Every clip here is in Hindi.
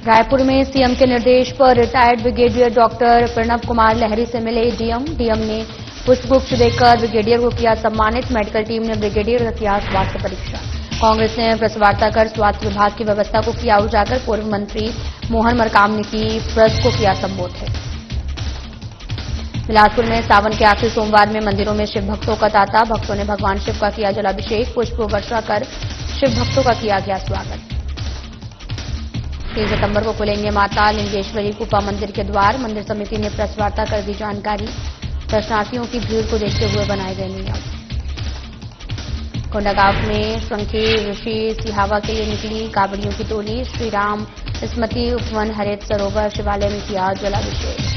रायपुर में सीएम के निर्देश पर retired brigadier doctor Pranav Kumar Lahiri से मिले डीएम ने पुष्पगुच्छ देकर ब्रिगेडियर को किया सम्मानित। मेडिकल टीम ने ब्रिगेडियर का किया स्वास्थ्य परीक्षण। कांग्रेस ने प्रेस वार्ता कर स्वास्थ्य विभाग की व्यवस्था को किया उजागर। पूर्व मंत्री मोहन मरकाम ने की प्रेस को किया संबोधित। बिलासपुर में सावन के आखिरी सोमवार में मंदिरों में शिव भक्तों का तांता। भक्तों ने भगवान शिव का किया जलाभिषेक। पुष्प वर्षा कर शिव भक्तों का किया गया स्वागत। 3 सितंबर को खुलेंगे माता लिंगेश्वरी कुपा मंदिर के द्वार। मंदिर समिति ने प्रेस वार्ता कर दी जानकारी। दर्शनार्थियों की भीड़ को देखते हुए बनाए गए नियम। कोंडागांव में शंखी ऋषि सिहावा के लिए निकली कावड़ियों की टोली। श्रीराम स्मृति उपवन हरित सरोवर शिवालय में किया जलाभिषेक।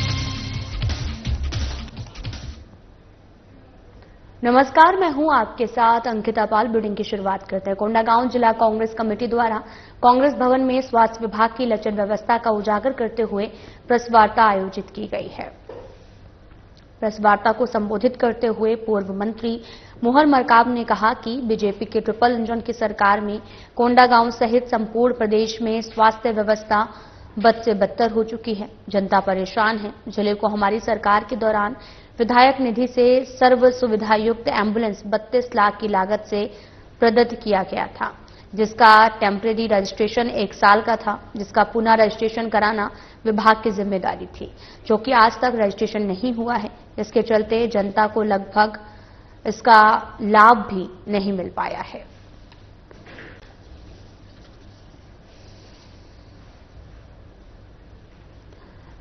नमस्कार, मैं हूं आपके साथ अंकिता पाल। बुलेटिन की शुरुआत करते हैं। कोंडागांव जिला कांग्रेस कमेटी द्वारा कांग्रेस भवन में स्वास्थ्य विभाग की लचर व्यवस्था का उजागर करते हुए प्रेस वार्ता आयोजित की गई है। प्रेस वार्ता को संबोधित करते हुए पूर्व मंत्री मोहन मरकाम ने कहा कि बीजेपी के ट्रिपल इंजन की सरकार में कोंडागांव सहित संपूर्ण प्रदेश में स्वास्थ्य व्यवस्था बद से बदतर हो चुकी है। जनता परेशान है। जिले को हमारी सरकार के दौरान विधायक निधि से सर्व सुविधा युक्त एम्बुलेंस 32 लाख की लागत से प्रदत्त किया गया था, जिसका टेम्परेरी रजिस्ट्रेशन 1 साल का था, जिसका पुनः रजिस्ट्रेशन कराना विभाग की जिम्मेदारी थी, जो कि आज तक रजिस्ट्रेशन नहीं हुआ है। इसके चलते जनता को लगभग इसका लाभ भी नहीं मिल पाया है।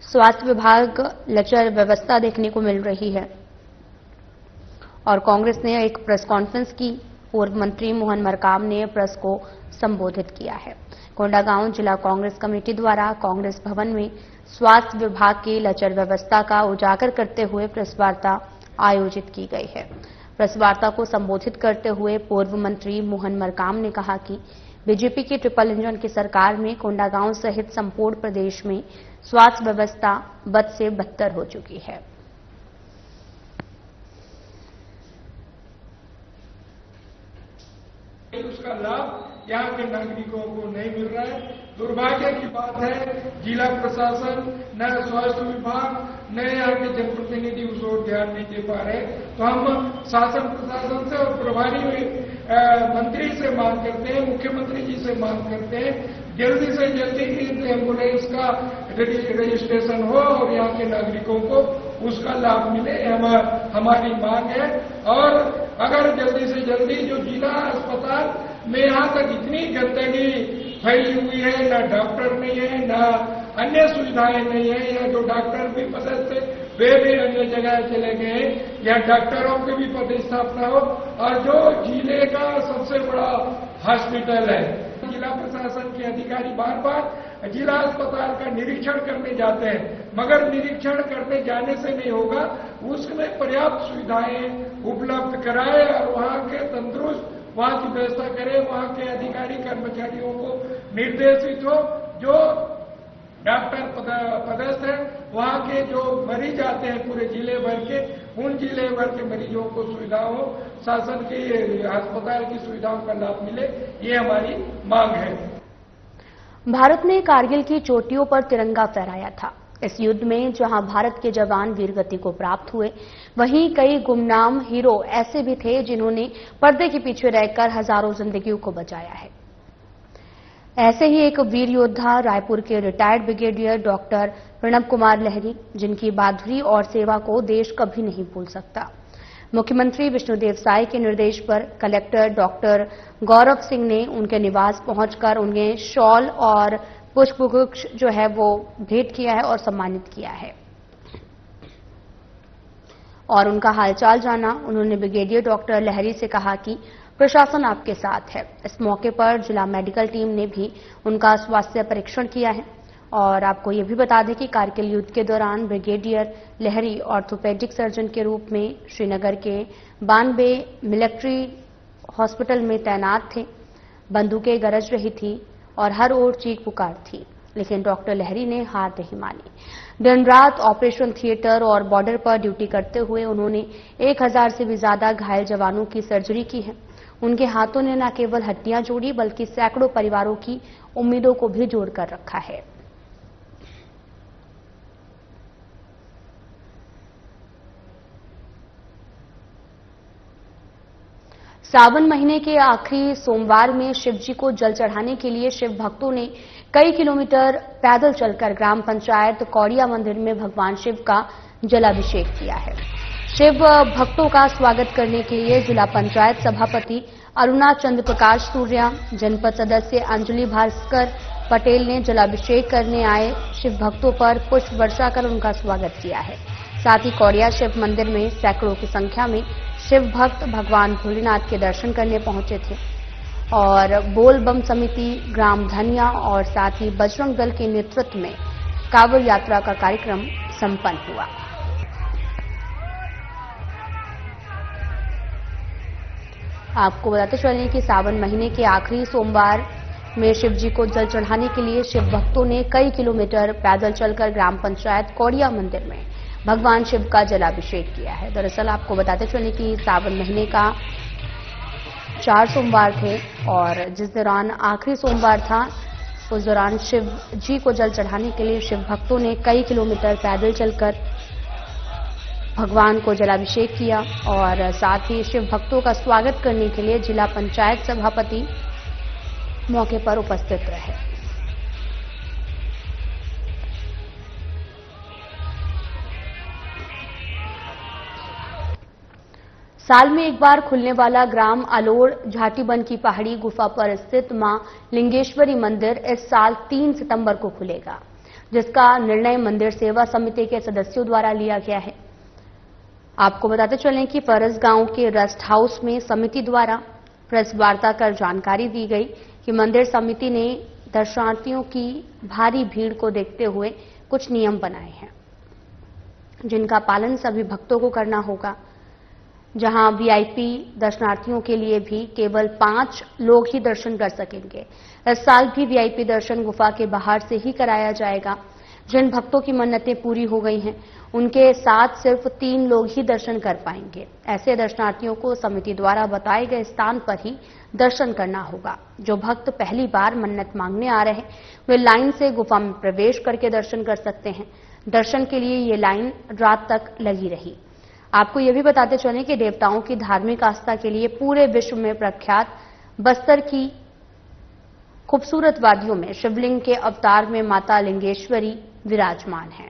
स्वास्थ्य विभाग लचर व्यवस्था देखने को मिल रही है और कांग्रेस ने एक प्रेस कॉन्फ्रेंस की। पूर्व मंत्री मोहन मरकाम ने प्रेस को संबोधित किया है। कोंडागांव जिला कांग्रेस कमेटी द्वारा कांग्रेस भवन में स्वास्थ्य विभाग की लचर व्यवस्था का उजागर करते हुए प्रेस वार्ता आयोजित की गई है। प्रेस वार्ता को संबोधित करते हुए पूर्व मंत्री मोहन मरकाम ने कहा कि बीजेपी की ट्रिपल इंजन की सरकार में कोंडागांव सहित संपूर्ण प्रदेश में स्वास्थ्य व्यवस्था बद से बदतर हो चुकी है। उसका लाभ यहाँ के नागरिकों को नहीं मिल रहा है। दुर्भाग्य की बात है, जिला प्रशासन, न स्वास्थ्य विभाग, न यहाँ के जनप्रतिनिधि उस ओर ध्यान नहीं दे पा रहे। तो हम शासन प्रशासन से और प्रभारी मंत्री से मांग करते हैं, मुख्यमंत्री जी से मांग करते हैं, जल्दी से जल्दी इस एम्बुलेंस का रजिस्ट्रेशन हो और यहाँ के नागरिकों को उसका लाभ मिले। हमारी मांग है। और अगर जल्दी से जल्दी जो जिला अस्पताल में यहाँ तक इतनी गंदगी फैली हुई है, न डॉक्टर नहीं है, न अन्य सुविधाएं नहीं है, या जो डॉक्टर भी पदस्थ थे वे भी अन्य जगह चले गए, या डॉक्टरों की भी पदस्थापना हो। और जो जिले का सबसे बड़ा हॉस्पिटल है, जिला प्रशासन के अधिकारी बार बार जिला अस्पताल का निरीक्षण करने जाते हैं, मगर निरीक्षण करने जाने से नहीं होगा, उसमें पर्याप्त सुविधाएं उपलब्ध कराए और वहां के तंदुरुस्त वहां की व्यवस्था करे। वहां के अधिकारी कर्मचारियों को निर्देशित हो, जो डॉक्टर पदस्थ है, वहां के जो मरीज आते हैं पूरे जिले भर के, उन जिले भर के मरीजों को सुविधा हो, शासन की अस्पताल की सुविधाओं का लाभ मिले, ये हमारी मांग है। भारत ने कारगिल की चोटियों पर तिरंगा फहराया था। इस युद्ध में जहां भारत के जवान वीरगति को प्राप्त हुए, वहीं कई गुमनाम हीरो ऐसे भी थे जिन्होंने पर्दे के पीछे रहकर हजारों जिंदगियों को बचाया है। ऐसे ही एक वीर योद्धा रायपुर के retired brigadier doctor Pranav Kumar Lahiri, जिनकी बहादुरी और सेवा को देश कभी नहीं भूल सकता। मुख्यमंत्री विष्णुदेव साय के निर्देश पर कलेक्टर डॉक्टर गौरव सिंह ने उनके निवास पहुंचकर उन्हें शॉल और पुष्पगुच्छ जो है वो भेंट किया है और सम्मानित किया है और उनका हालचाल जाना। उन्होंने ब्रिगेडियर डॉक्टर लहरी से कहा कि प्रशासन आपके साथ है। इस मौके पर जिला मेडिकल टीम ने भी उनका स्वास्थ्य परीक्षण किया है। और आपको ये भी बता दें कि कारगिल युद्ध के दौरान ब्रिगेडियर लहरी ऑर्थोपेडिक सर्जन के रूप में श्रीनगर के 92 मिलिट्री हॉस्पिटल में तैनात थे। बंदूकें गरज रही थी और हर ओर चीख पुकार थी, लेकिन डॉक्टर लहरी ने हार नहीं मानी। दिन रात ऑपरेशन थिएटर और बॉर्डर पर ड्यूटी करते हुए उन्होंने 1000 से भी ज्यादा घायल जवानों की सर्जरी की है। उनके हाथों ने न केवल हड्डियां जोड़ी बल्कि सैकड़ों परिवारों की उम्मीदों को भी जोड़कर रखा है। सावन महीने के आखिरी सोमवार में शिव जी को जल चढ़ाने के लिए शिव भक्तों ने कई किलोमीटर पैदल चलकर ग्राम पंचायत कौड़िया मंदिर में भगवान शिव का जलाभिषेक किया है। शिव भक्तों का स्वागत करने के लिए जिला पंचायत सभापति अरुणा चंद्र प्रकाश सूर्या, जनपद सदस्य अंजलि भास्कर पटेल ने जलाभिषेक करने आए शिव भक्तों पर पुष्प वर्षा कर उनका स्वागत किया है। साथ ही कौड़िया शिव मंदिर में सैकड़ों की संख्या में शिव भक्त भगवान भोलेनाथ के दर्शन करने पहुंचे थे और बोल बम समिति, ग्राम धनिया और साथ ही बजरंग दल के नेतृत्व में कांवड़ यात्रा का कार्यक्रम संपन्न हुआ। आपको बताते चलें कि सावन महीने के आखिरी सोमवार में शिव जी को जल चढ़ाने के लिए शिव भक्तों ने कई किलोमीटर पैदल चलकर ग्राम पंचायत कौड़िया मंदिर में भगवान शिव का जलाभिषेक किया है। दरअसल आपको बताते चलें कि सावन महीने का 4 सोमवार थे और जिस दौरान आखिरी सोमवार था उस दौरान शिव जी को जल चढ़ाने के लिए शिव भक्तों ने कई किलोमीटर पैदल चलकर भगवान को जलाभिषेक किया और साथ ही शिव भक्तों का स्वागत करने के लिए जिला पंचायत सभापति मौके पर उपस्थित रहे। साल में एक बार खुलने वाला ग्राम अलोड़ झाटीबन की पहाड़ी गुफा पर स्थित मां लिंगेश्वरी मंदिर इस साल 3 सितंबर को खुलेगा, जिसका निर्णय मंदिर सेवा समिति के सदस्यों द्वारा लिया गया है। आपको बताते चलें कि परस गांव के रेस्ट हाउस में समिति द्वारा प्रेस वार्ता कर जानकारी दी गई कि मंदिर समिति ने दर्शनार्थियों की भारी भीड़ को देखते हुए कुछ नियम बनाए हैं, जिनका पालन सभी भक्तों को करना होगा। जहां वीआईपी दर्शनार्थियों के लिए भी केवल 5 लोग ही दर्शन कर सकेंगे। इस साल भी वीआईपी दर्शन गुफा के बाहर से ही कराया जाएगा। जिन भक्तों की मन्नतें पूरी हो गई हैं, उनके साथ सिर्फ 3 लोग ही दर्शन कर पाएंगे। ऐसे दर्शनार्थियों को समिति द्वारा बताए गए स्थान पर ही दर्शन करना होगा। जो भक्त पहली बार मन्नत मांगने आ रहे हैं, वे लाइन से गुफा में प्रवेश करके दर्शन कर सकते हैं। दर्शन के लिए ये लाइन रात तक लगी रही। आपको ये भी बताते चलें कि देवताओं की धार्मिक आस्था के लिए पूरे विश्व में प्रख्यात बस्तर की खूबसूरत वादियों में शिवलिंग के अवतार में माता लिंगेश्वरी विराजमान है,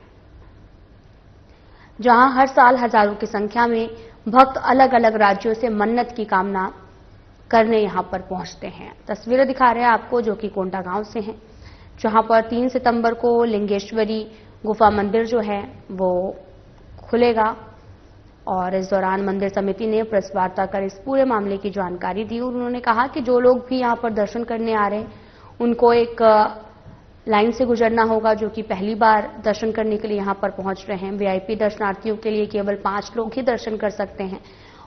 जहां हर साल हजारों की संख्या में भक्त अलग अलग राज्यों से मन्नत की कामना करने यहां पर पहुंचते हैं। तस्वीरें दिखा रहे हैं आपको, जो कि कोंडा गांव से हैं, जहां पर 3 सितंबर को लिंगेश्वरी गुफा मंदिर जो है वो खुलेगा और इस दौरान मंदिर समिति ने प्रेस वार्ता कर इस पूरे मामले की जानकारी दी। उन्होंने कहा कि जो लोग भी यहां पर दर्शन करने आ रहे हैं, उनको एक लाइन से गुजरना होगा, जो कि पहली बार दर्शन करने के लिए यहां पर पहुंच रहे हैं। वीआईपी दर्शनार्थियों के लिए केवल 5 लोग ही दर्शन कर सकते हैं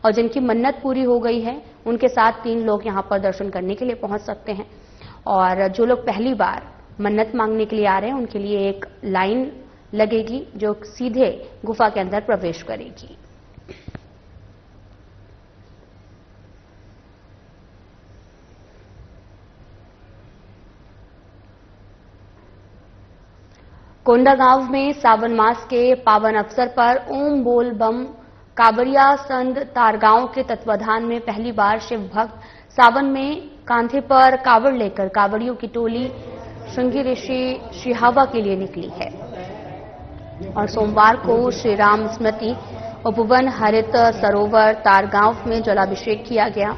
और जिनकी मन्नत पूरी हो गई है, उनके साथ 3 लोग यहां पर दर्शन करने के लिए पहुंच सकते हैं। और जो लोग पहली बार मन्नत मांगने के लिए आ रहे हैं, उनके लिए एक लाइन लगेगी जो सीधे गुफा के अंदर प्रवेश करेगी। कोंडागांव में सावन मास के पावन अवसर पर ओम बोल बम कांवड़िया संघ तारगांव के तत्वाधान में पहली बार शिव भक्त सावन में कांधे पर कावड़ लेकर कावड़ियों की टोली श्रृंगी ऋषि शिहावा के लिए निकली है और सोमवार को श्री राम स्मृति उपवन हरित सरोवर तारगांव में जलाभिषेक किया गया।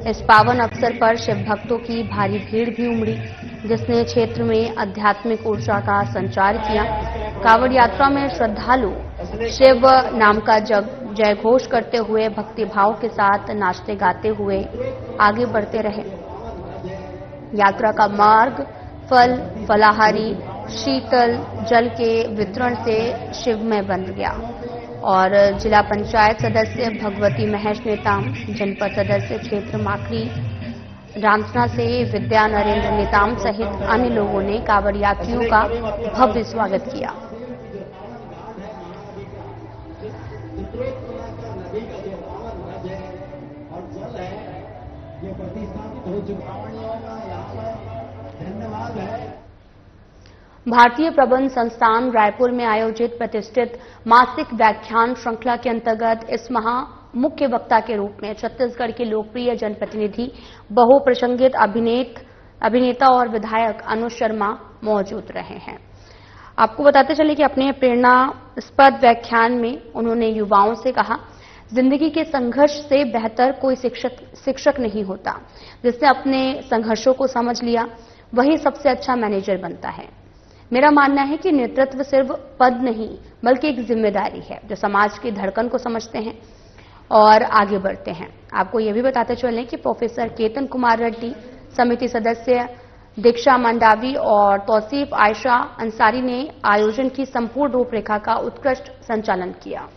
इस पावन अवसर पर शिव भक्तों की भारी भीड़ भी उमड़ी, जिसने क्षेत्र में आध्यात्मिक ऊर्जा का संचार किया। कांवड़ यात्रा में श्रद्धालु शिव नाम का जय घोष करते हुए भक्तिभाव के साथ नाचते गाते हुए आगे बढ़ते रहे। यात्रा का मार्ग फल, फलाहारी, शीतल जल के वितरण से शिवमय बन गया और जिला पंचायत सदस्य भगवती महेश नेताम, जनपद सदस्य क्षेत्र माखरी रामसना से विद्या नरेंद्र नेताम सहित अन्य लोगों ने कांवड़ यात्रियों का भव्य स्वागत किया। भारतीय प्रबंध संस्थान रायपुर में आयोजित प्रतिष्ठित मासिक व्याख्यान श्रृंखला के अंतर्गत इस माह मुख्य वक्ता के रूप में छत्तीसगढ़ के लोकप्रिय जनप्रतिनिधि, बहुप्रसंगित अभिनेता और विधायक अनुज शर्मा मौजूद रहे हैं। आपको बताते चले कि अपने प्रेरणास्पद व्याख्यान में उन्होंने युवाओं से कहा, जिंदगी के संघर्ष से बेहतर कोई शिक्षक नहीं होता। जिसने अपने संघर्षों को समझ लिया वही सबसे अच्छा मैनेजर बनता है। मेरा मानना है कि नेतृत्व सिर्फ पद नहीं बल्कि एक जिम्मेदारी है, जो समाज की धड़कन को समझते हैं और आगे बढ़ते हैं। आपको यह भी बताते चलें कि प्रोफेसर केतन कुमार रेड्डी, समिति सदस्य दीक्षा मंडावी और तौसीफ आयशा अंसारी ने आयोजन की संपूर्ण रूपरेखा का उत्कृष्ट संचालन किया।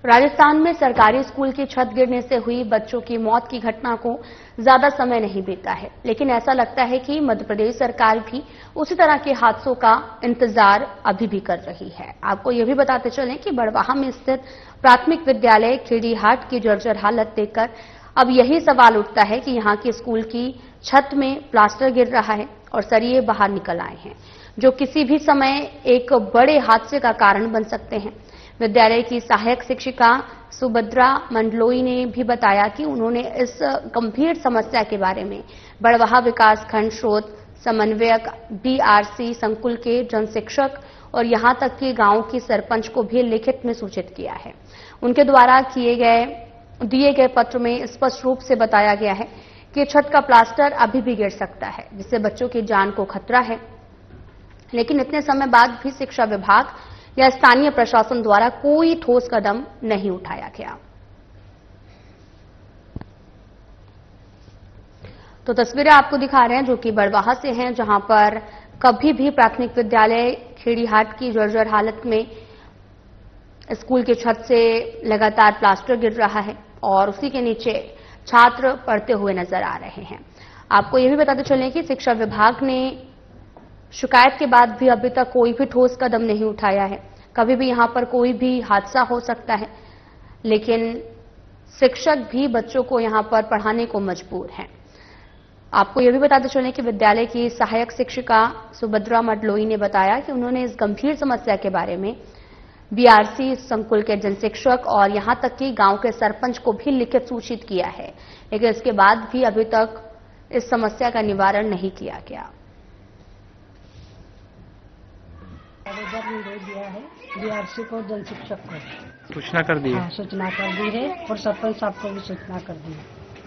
राजस्थान में सरकारी स्कूल की छत गिरने से हुई बच्चों की मौत की घटना को ज्यादा समय नहीं बीता है, लेकिन ऐसा लगता है कि मध्य प्रदेश सरकार भी उसी तरह के हादसों का इंतजार अभी भी कर रही है। आपको यह भी बताते चलें कि बड़वाहा में स्थित प्राथमिक विद्यालय खेड़ीहाट की जर्जर हालत देखकर अब यही सवाल उठता है कि यहाँ की स्कूल की छत में प्लास्टर गिर रहा है और सरिये बाहर निकल आए हैं, जो किसी भी समय एक बड़े हादसे का कारण बन सकते हैं। विद्यालय की सहायक शिक्षिका सुभद्रा मंडलोई ने भी बताया कि उन्होंने इस गंभीर समस्या के बारे में बड़वाहा विकासखंड स्रोत समन्वयक बीआरसी संकुल के जनशिक्षक और यहां तक कि गांव की सरपंच को भी लिखित में सूचित किया है। उनके द्वारा दिए गए पत्र में स्पष्ट रूप से बताया गया है कि छत का प्लास्टर अभी भी गिर सकता है, जिससे बच्चों की जान को खतरा है। लेकिन इतने समय बाद भी शिक्षा विभाग या स्थानीय प्रशासन द्वारा कोई ठोस कदम नहीं उठाया गया। तो तस्वीरें आपको दिखा रहे हैं जो कि बड़वाहा से हैं, जहां पर कभी भी प्राथमिक विद्यालय खेड़ीहाट की जर्जर हालत में स्कूल की छत से लगातार प्लास्टर गिर रहा है और उसी के नीचे छात्र पढ़ते हुए नजर आ रहे हैं। आपको यह भी बताते चलें कि शिक्षा विभाग ने शिकायत के बाद भी अभी तक कोई भी ठोस कदम नहीं उठाया है। कभी भी यहां पर कोई भी हादसा हो सकता है, लेकिन शिक्षक भी बच्चों को यहां पर पढ़ाने को मजबूर हैं। आपको यह भी बताते चलें कि विद्यालय की सहायक शिक्षिका सुभद्रा मंडलोई ने बताया कि उन्होंने इस गंभीर समस्या के बारे में बीआरसी संकुल के जनशिक्षक और यहां तक कि गांव के सरपंच को भी लिखित सूचित किया है, लेकिन इसके बाद भी अभी तक इस समस्या का निवारण नहीं किया गया। आवेदन दे दिया है बीआरसी को, जनशिक्षक को सूचना कर दी है। हाँ, सूचना कर दी है और सरपंच साहब को भी सूचना कर दी है।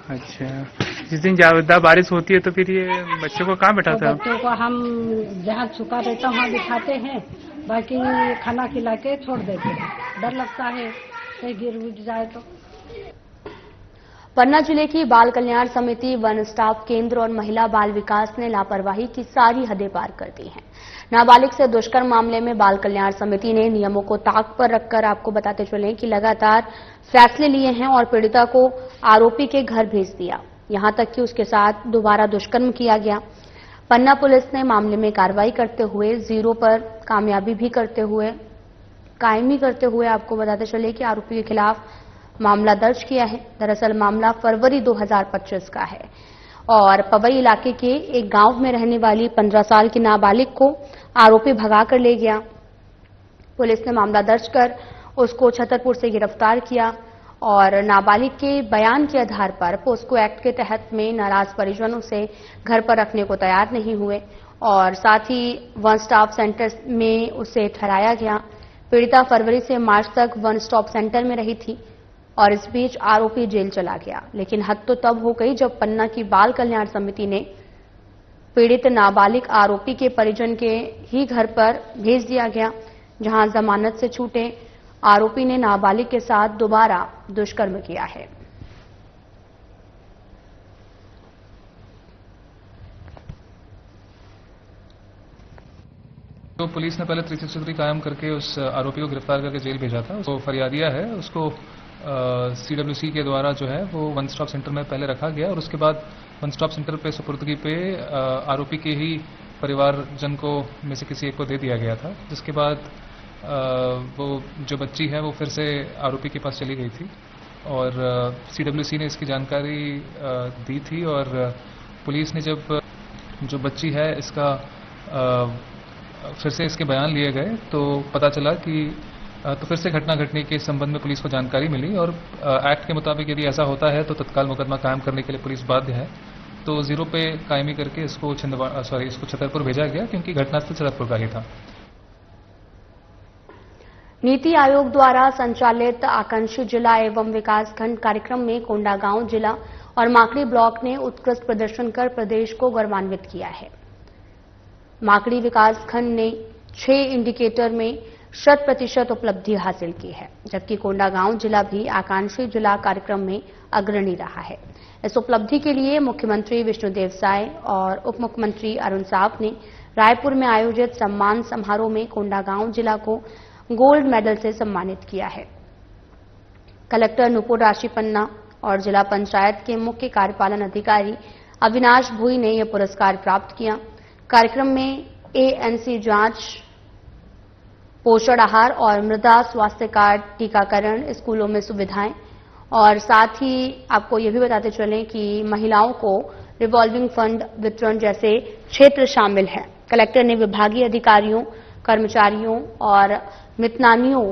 अच्छा, जिस दिन ज्यादा बारिश होती है तो फिर ये बच्चों को कहाँ बैठाते हैं? बच्चों को हम जहाँ सूखा रहता वहाँ बिठाते हैं, बाकी खाना खिला के छोड़ देते हैं। डर लगता है कहीं गिर उठ जाए तो। पन्ना जिले की बाल कल्याण समिति, वन स्टॉप केंद्र और महिला बाल विकास ने लापरवाही की सारी हदें पार कर दी हैं। नाबालिग से दुष्कर्म मामले में बाल कल्याण समिति ने नियमों को ताक पर रखकर आपको बताते चलें कि लगातार फैसले लिए हैं और पीड़िता को आरोपी के घर भेज दिया, यहां तक कि उसके साथ दोबारा दुष्कर्म किया गया। पन्ना पुलिस ने मामले में कार्रवाई करते हुए जीरो पर कायमी करते हुए आपको बताते चले कि आरोपी के खिलाफ मामला दर्ज किया है। दरअसल मामला फरवरी 2025 का है और पवई इलाके के एक गांव में रहने वाली 15 साल की नाबालिग को आरोपी भगाकर ले गया। पुलिस ने मामला दर्ज कर उसको छतरपुर से गिरफ्तार किया और नाबालिग के बयान के आधार पर पोस्को एक्ट के तहत में नाराज परिजन उसे घर पर रखने को तैयार नहीं हुए और साथ ही वन स्टॉप सेंटर में उसे ठहराया गया। पीड़िता फरवरी से मार्च तक वन स्टॉप सेंटर में रही थी और इस बीच आरोपी जेल चला गया। लेकिन हद तो तब हो गई जब पन्ना की बाल कल्याण समिति ने पीड़ित नाबालिग आरोपी के परिजन के ही घर पर भेज दिया गया, जहां जमानत से छूटे आरोपी ने नाबालिग के साथ दोबारा दुष्कर्म किया है। तो पुलिस ने पहले 363 कायम करके उस आरोपी को गिरफ्तार करके जेल भेजा था। उसको फरियादिया है, उसको सीडब्ल्यूसी के द्वारा जो है वो वन स्टॉप सेंटर में पहले रखा गया और उसके बाद वन स्टॉप सेंटर पे सुपुर्दगी पे आरोपी के ही परिवारजन को में से किसी एक को दे दिया गया था, जिसके बाद वो जो बच्ची है वो फिर से आरोपी के पास चली गई थी और सीडब्ल्यूसी ने इसकी जानकारी दी थी और पुलिस ने जब जो बच्ची है इसका फिर से इसके बयान लिए गए तो पता चला कि तो फिर से घटना घटने के संबंध में पुलिस को जानकारी मिली और एक्ट के मुताबिक यदि ऐसा होता है तो तत्काल मुकदमा कायम करने के लिए पुलिस बाध्य है। तो 0 पे कायमी करके इसको छतरपुर भेजा गया क्योंकि घटनास्थल छतरपुर का ही था। नीति आयोग द्वारा संचालित आकांक्षी जिला एवं विकासखंड कार्यक्रम में कोंडागांव जिला और माकड़ी ब्लॉक ने उत्कृष्ट प्रदर्शन कर प्रदेश को गौरवान्वित किया है। माकड़ी विकासखंड ने 6 इंडिकेटर में 100% उपलब्धि हासिल की है, जबकि कोंडागांव जिला भी आकांक्षी जिला कार्यक्रम में अग्रणी रहा है। इस उपलब्धि के लिए मुख्यमंत्री विष्णुदेव साय और उप मुख्यमंत्री अरुण साव ने रायपुर में आयोजित सम्मान समारोह में कोंडागांव जिला को गोल्ड मेडल से सम्मानित किया है। कलेक्टर नुपुर राशि पन्ना और जिला पंचायत के मुख्य कार्यपालन अधिकारी अविनाश भुई ने यह पुरस्कार प्राप्त किया। कार्यक्रम में ANC जांच, पोषण आहार और मृदा स्वास्थ्य कार्ड, टीकाकरण, स्कूलों में सुविधाएं और साथ ही आपको यह भी बताते चलें कि महिलाओं को रिवॉल्विंग फंड वितरण जैसे क्षेत्र शामिल हैं। कलेक्टर ने विभागीय अधिकारियों, कर्मचारियों और मितनानियों,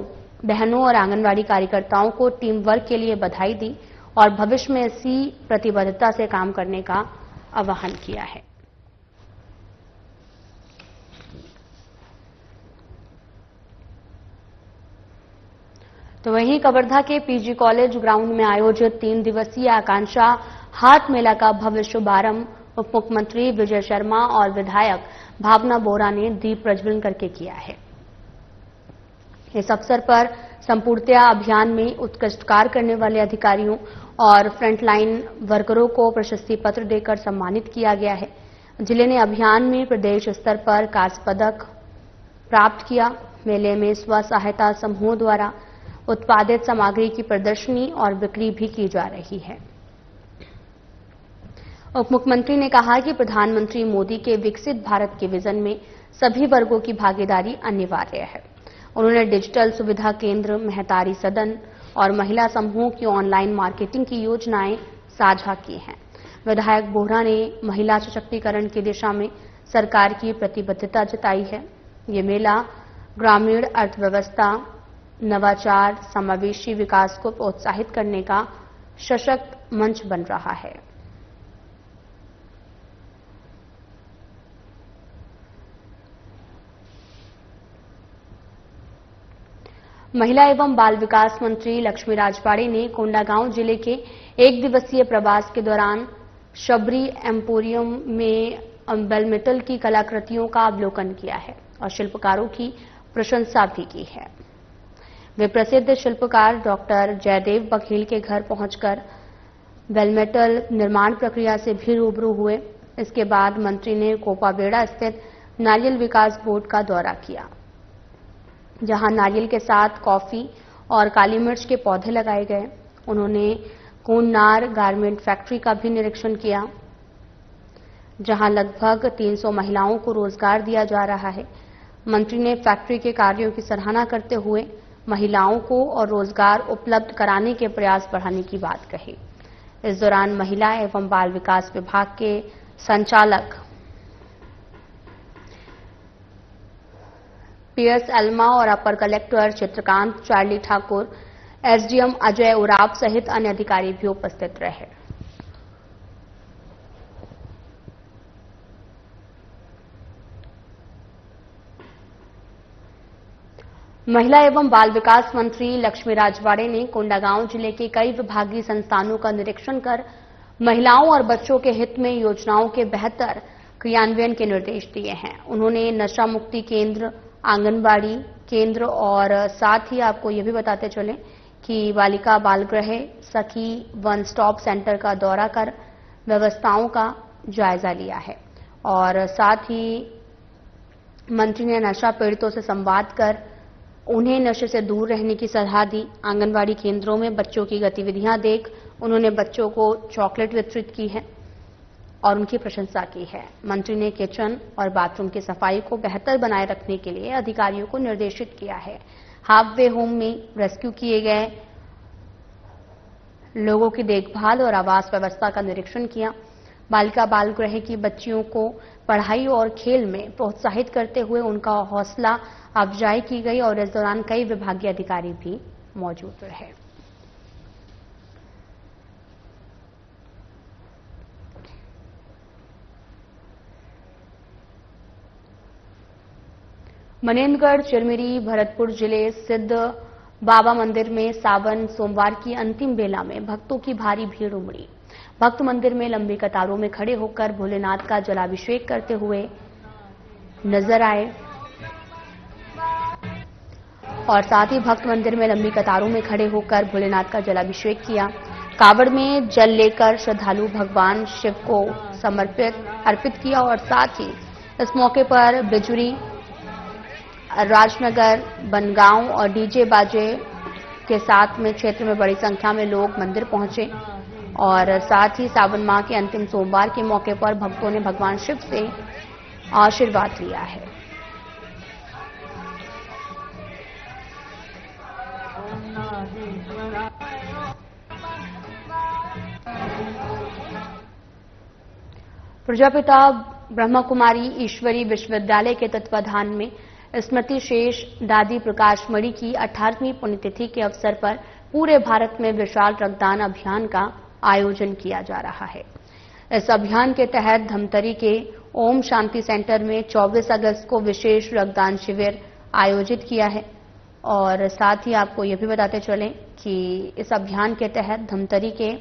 बहनों और आंगनवाड़ी कार्यकर्ताओं को टीम वर्क के लिए बधाई दी और भविष्य में इसी प्रतिबद्धता से काम करने का आह्वान किया है। तो वहीं कवर्धा के PG कॉलेज ग्राउंड में आयोजित 3 दिवसीय आकांक्षा हाट मेला का भव्य शुभारंभ उप मुख्यमंत्री विजय शर्मा और विधायक भावना बोरा ने दीप प्रज्वलन करके किया है। इस अवसर पर संपूर्णतया अभियान में उत्कृष्ट कार्य करने वाले अधिकारियों और फ्रंटलाइन वर्करों को प्रशस्ति पत्र देकर सम्मानित किया गया है। जिले ने अभियान में प्रदेश स्तर पर कांस्य पदक प्राप्त किया। मेले में स्व सहायता समूहों द्वारा उत्पादित सामग्री की प्रदर्शनी और बिक्री भी की जा रही है। उप मुख्यमंत्री ने कहा कि प्रधानमंत्री मोदी के विकसित भारत के विजन में सभी वर्गों की भागीदारी अनिवार्य है। उन्होंने डिजिटल सुविधा केंद्र, महतारी सदन और महिला समूहों की ऑनलाइन मार्केटिंग की योजनाएं साझा की हैं। विधायक बोहरा ने महिला सशक्तिकरण की दिशा में सरकार की प्रतिबद्धता जताई है। ये मेला ग्रामीण अर्थव्यवस्था, नवाचार, समावेशी विकास को प्रोत्साहित करने का सशक्त मंच बन रहा है। महिला एवं बाल विकास मंत्री लक्ष्मी राजवाड़े ने कोंडागांव जिले के 1 दिवसीय प्रवास के दौरान शबरी एम्पोरियम में बेलमेटल की कलाकृतियों का अवलोकन किया है और शिल्पकारों की प्रशंसा भी की है। वे प्रसिद्ध शिल्पकार डॉक्टर जयदेव बघेल के घर पहुंचकर बेलमेटल निर्माण प्रक्रिया से भी रूबरू हुए। इसके बाद मंत्री ने कोपाबेड़ा स्थित नारियल विकास बोर्ड का दौरा किया, जहां नारियल के साथ कॉफी और काली मिर्च के पौधे लगाए गए। उन्होंने कोन्नार गारमेंट फैक्ट्री का भी निरीक्षण किया, जहां लगभग 300 महिलाओं को रोजगार दिया जा रहा है। मंत्री ने फैक्ट्री के कार्यों की सराहना करते हुए महिलाओं को और रोजगार उपलब्ध कराने के प्रयास बढ़ाने की बात कही। इस दौरान महिला एवं बाल विकास विभाग के संचालक PS एल्मा और अपर collector Chitrakant Charlie Thakur, SDM Ajay Uraon सहित अन्य अधिकारी भी उपस्थित रहे। महिला एवं बाल विकास मंत्री लक्ष्मी राजवाड़े ने कोंडागांव जिले के कई विभागीय संस्थानों का निरीक्षण कर महिलाओं और बच्चों के हित में योजनाओं के बेहतर क्रियान्वयन के निर्देश दिए हैं। उन्होंने नशा मुक्ति केंद्र, आंगनबाड़ी केंद्र और साथ ही आपको ये भी बताते चले कि बालिका बाल गृह, सखी वन स्टॉप सेंटर का दौरा कर व्यवस्थाओं का जायजा लिया है और साथ ही मंत्री ने नशा पीड़ितों से संवाद कर उन्हें नशे से दूर रहने की सलाह दी। आंगनबाड़ी केंद्रों में बच्चों की गतिविधियां देख उन्होंने बच्चों को चॉकलेट वितरित की है और उनकी प्रशंसा की है। मंत्री ने किचन और बाथरूम की सफाई को बेहतर बनाए रखने के लिए अधिकारियों को निर्देशित किया है। हाफ वे होम में रेस्क्यू किए गए लोगों की देखभाल और आवास व्यवस्था का निरीक्षण किया। बालिका बाल गृह की बच्चियों को पढ़ाई और खेल में प्रोत्साहित करते हुए उनका हौसला अफजाई की गई और इस दौरान कई विभागीय अधिकारी भी मौजूद रहे। मनेंद्रगढ़ चिरमिरी भरतपुर जिले सिद्ध बाबा मंदिर में सावन सोमवार की अंतिम बेला में भक्तों की भारी भीड़ उमड़ी। भक्त मंदिर में लंबी कतारों में खड़े होकर भोलेनाथ का जलाभिषेक करते हुए नजर आए और साथ ही भक्त मंदिर में लंबी कतारों में खड़े होकर भोलेनाथ का जलाभिषेक किया। कावड़ में जल लेकर श्रद्धालु भगवान शिव को अर्पित किया और साथ ही इस मौके पर बिजुरी, राजनगर, बनगांव और डीजे बाजे के साथ में क्षेत्र में बड़ी संख्या में लोग मंदिर पहुंचे और साथ ही सावन माह के अंतिम सोमवार के मौके पर भक्तों ने भगवान शिव से आशीर्वाद लिया है। प्रजापिता ब्रह्मा कुमारी ईश्वरी विश्वविद्यालय के तत्वाधान में स्मृति शेष दादी प्रकाश मणि की 18वीं पुण्यतिथि के अवसर पर पूरे भारत में विशाल रक्तदान अभियान का आयोजन किया जा रहा है। इस अभियान के तहत धमतरी के ओम शांति सेंटर में 24 अगस्त को विशेष रक्तदान शिविर आयोजित किया है और साथ ही आपको यह भी बताते चलें कि इस अभियान के तहत धमतरी के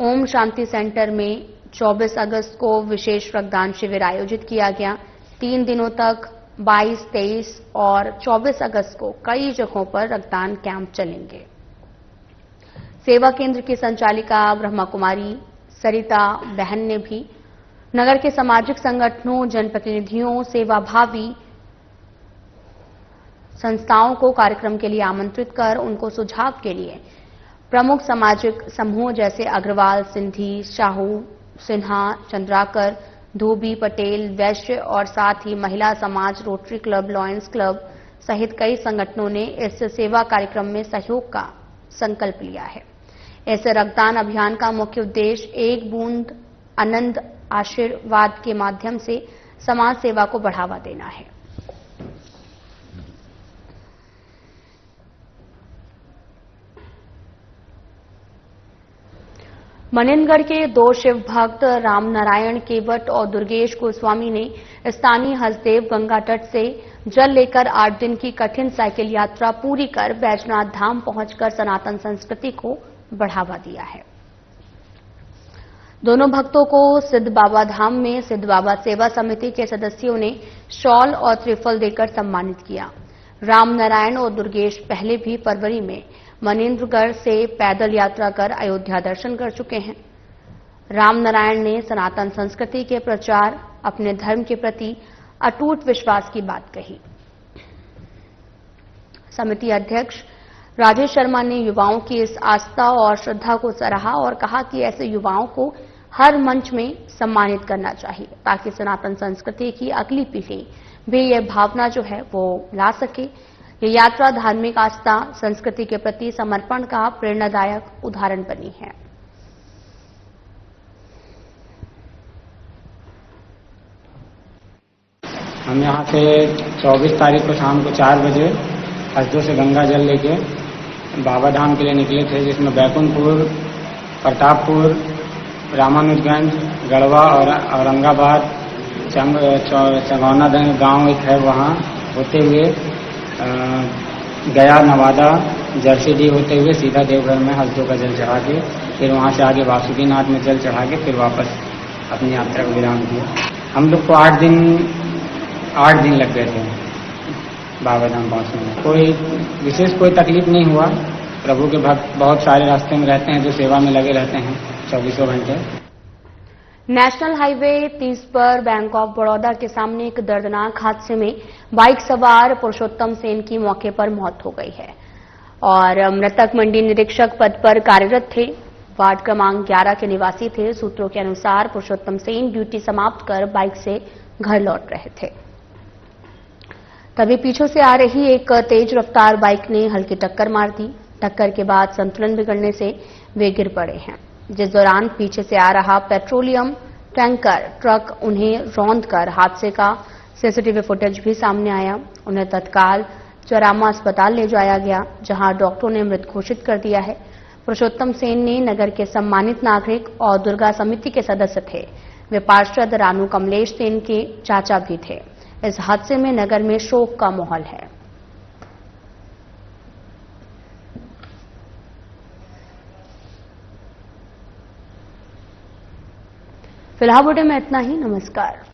ओम शांति सेंटर में 24 अगस्त को विशेष रक्तदान शिविर आयोजित किया गया। 3 दिनों तक 22, 23 और 24 अगस्त को कई जगहों पर रक्तदान कैंप चलेंगे। सेवा केंद्र की संचालिका ब्रह्मा कुमारी सरिता बहन ने भी नगर के सामाजिक संगठनों, जनप्रतिनिधियों, सेवाभावी संस्थाओं को कार्यक्रम के लिए आमंत्रित कर उनको सुझाव के लिए प्रमुख सामाजिक समूह जैसे अग्रवाल, सिंधी, साहू, सिन्हा, चंद्राकर, धोबी, पटेल, वैश्य और साथ ही महिला समाज, रोटरी क्लब, लॉयंस क्लब सहित कई संगठनों ने इस सेवा कार्यक्रम में सहयोग का संकल्प लिया है। इस रक्तदान अभियान का मुख्य उद्देश्य एक बूंद आनंद आशीर्वाद के माध्यम से समाज सेवा को बढ़ावा देना है। मनेंद्रगढ़ के 2 शिव भक्त राम नारायण केवट और दुर्गेश गोस्वामी ने स्थानीय हसदेव गंगा तट से जल लेकर 8 दिन की कठिन साइकिल यात्रा पूरी कर बैजनाथ धाम पहुंचकर सनातन संस्कृति को बढ़ावा दिया है। दोनों भक्तों को सिद्ध बाबा धाम में सिद्ध बाबा सेवा समिति के सदस्यों ने शॉल और त्रिफल देकर सम्मानित किया। राम नारायण और दुर्गेश पहले भी फरवरी में मनेंद्रगढ़ से पैदल यात्रा कर अयोध्या दर्शन कर चुके हैं। राम नारायण ने सनातन संस्कृति के प्रचार, अपने धर्म के प्रति अटूट विश्वास की बात कही। समिति अध्यक्ष राजेश शर्मा ने युवाओं की इस आस्था और श्रद्धा को सराहा और कहा कि ऐसे युवाओं को हर मंच में सम्मानित करना चाहिए ताकि सनातन संस्कृति की अगली पीढ़ी भी यह भावना जो है वो ला सके। ये यात्रा धार्मिक आस्था, संस्कृति के प्रति समर्पण का प्रेरणादायक उदाहरण बनी है। हम यहाँ से 24 तारीख को शाम को 4 बजे हसदो से गंगा जल लेके बाबा धाम के लिए निकले थे, जिसमें बैकुंठपुर, प्रतापपुर, रामानुजगंज, गढ़वा और औरंगाबाद, चंगौना गांव एक है, वहाँ होते हुए गया, नवादा, जर्सीडी होते हुए सीधा देवघर में हसदो का जल चढ़ा के फिर वहाँ से आगे वासुकीनाथ में जल चढ़ा के फिर वापस अपनी यात्रा को विराम दिया। हम लोग को 8 दिन लग गए थे बाबा धाम पहुँचने में। कोई विशेष कोई तकलीफ नहीं हुआ। प्रभु के भक्त बहुत सारे रास्ते में रहते हैं जो सेवा में लगे रहते हैं 24 घंटे। नेशनल हाईवे 30 पर बैंक ऑफ बड़ौदा के सामने एक दर्दनाक हादसे में बाइक सवार पुरुषोत्तम सेन की मौके पर मौत हो गई है और मृतक मंडी निरीक्षक पद पर कार्यरत थे। वार्ड क्रमांक 11 के निवासी थे। सूत्रों के अनुसार पुरुषोत्तम सेन ड्यूटी समाप्त कर बाइक से घर लौट रहे थे, तभी पीछे से आ रही एक तेज रफ्तार बाइक ने हल्की टक्कर मार दी। टक्कर के बाद संतुलन बिगड़ने से वे गिर पड़े हैं, जिस दौरान पीछे से आ रहा पेट्रोलियम टैंकर ट्रक उन्हें रौंदकर हादसे का सीसीटीवी फुटेज भी सामने आया। उन्हें तत्काल चौरामा अस्पताल ले जाया गया, जहां डॉक्टरों ने मृत घोषित कर दिया है। पुरुषोत्तम सेन ने नगर के सम्मानित नागरिक और दुर्गा समिति के सदस्य थे। वे पार्षद रानू कमलेश सेन के चाचा भी थे। इस हादसे में नगर में शोक का माहौल है। फिलहाल बुलेटिन में इतना ही। नमस्कार।